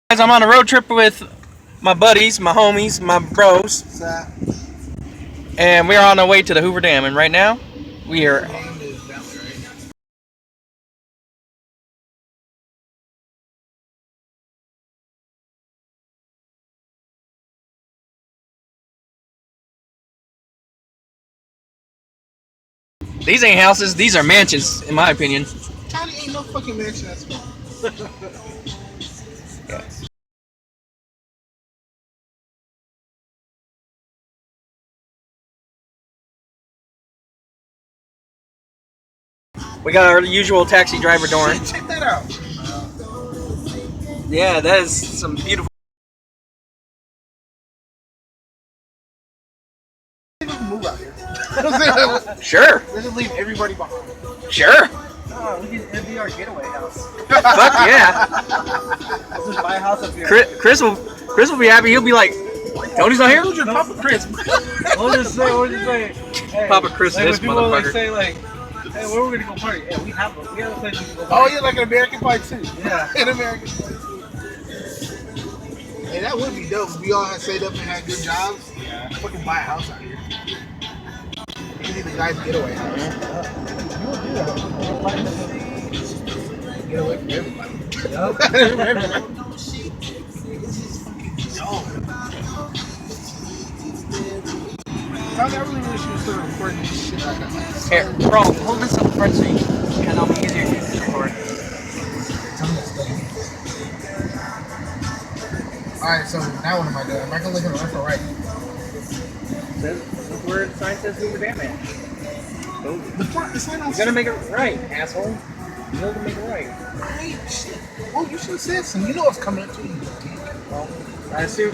Guys, I'm on a road trip with my buddies, my homies, my bros, and we're on our way to the Hoover Dam. And right now, we are. These ain't houses; these are mansions, in my opinion. Tiny ain't no fucking mansion that's small. Yeah. We got our usual taxi driver, Doran. Check that out. Yeah, that is some beautiful. Move out here. Sure, Let's just leave everybody behind. sure. Oh, it'd be our getaway house. Fuck yeah. Let's just buy a house up here. Chris will be happy. He'll be like, Tony's not here. Who's your Papa Chris? We'll just say, hey, Papa Chris, like this when people like motherfucker. say like, hey, where are we gonna go party? Yeah, we have a place we can go Oh, party. you're like an American Pie too. Yeah. An American Pie too. Hey, that would be dope if we all had stayed up and had good jobs. Yeah. Fucking buy a house out here. You need the guy's getaway house. Get away from everybody. I really wish you started recording this shit like that. Here, bro, hold this up front so you can it'll be easier to record. Alright, so now what am I doing? Am I gonna look at the left or right? Look where the sign says Hoover Dam at. The front, the sign on You gotta make it right, asshole. You gotta make it right. Right, shit. Well, you should have said something. You know what's coming up to you. Well, I assume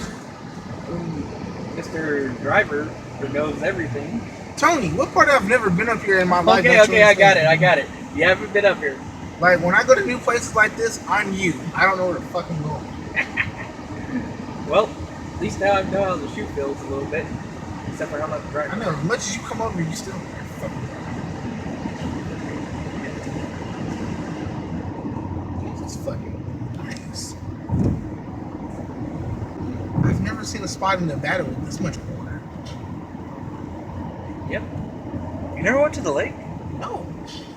Mr. Driver who knows everything. Tony, what part I've never been up here in my life? Okay, I got it. You haven't been up here. Like, when I go to new places like this, I'm you. I don't know where the fuck I'm going. Well, at least now I know how the shoe feels a little bit. Except for how much drive. I know, as much as you come over, you still Jesus fucking nice. I've never seen a spot in Nevada with this much water. Yep. You never went to the lake? No.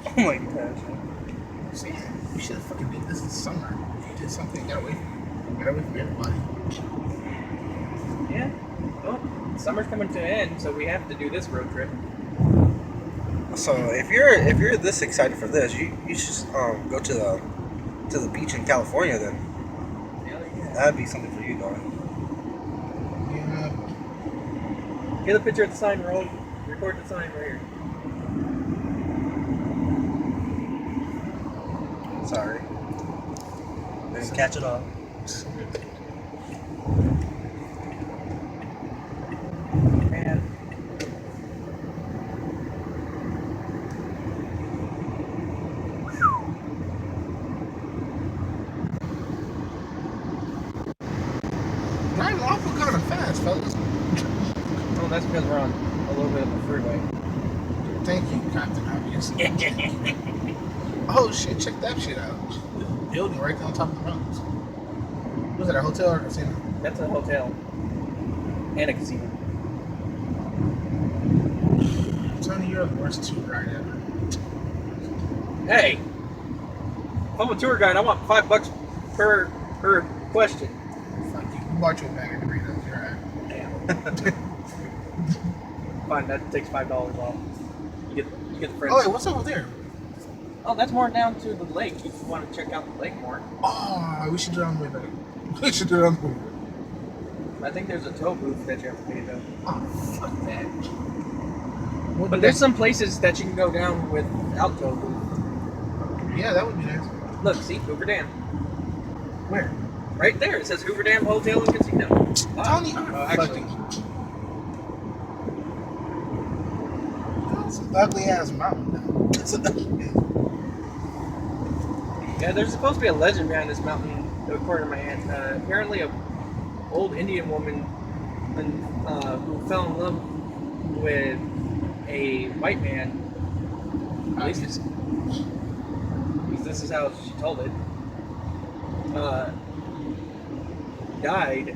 Oh my gosh. See, we should have fucking did this in summer. If you did something, got away from everybody. Yeah. Well, summer's coming to an end, so we have to do this road trip. So if you're this excited for this, you should go to the beach in California then. Hell yeah. That'd be something for you, darling. Yeah. Get a picture of the sign, roll. Record the sign right here. Sorry. Didn't catch it all. Man. Driving awful kind of fast, fellas. Oh, that's because we're on a little bit of a freeway. Thank you, Captain Obvious. Oh shit, check that shit out. Building right there on top of the mountains. Was it a hotel or a casino? That's a hotel. And a casino. Tony, you're the worst tour guide ever. Hey! If I'm a tour guide, I want $5 per question. Fuck you. We bought you a bag of Doritos. You're right. Damn. Fine, that takes $5 off. You get the friends. Oh, wait, what's over there? Oh, that's more down to the lake. If you want to check out the lake more. Oh, we should do it on the way back. We should do it on the way back. I think there's a tow booth that you have to pay though. Oh, fuck that. We'll But do there's that. some places that you can go down without tow booth. Yeah, that would be nice. Look, see, Hoover Dam. Where? Right there. It says Hoover Dam Hotel and Casino. Tony, Actually. That's an ugly ass mountain now. That's an ugly ass. Yeah, there's supposed to be a legend behind this mountain, according to my aunt. Apparently, a old Indian woman who fell in love with a white man. At least this is how she told it. died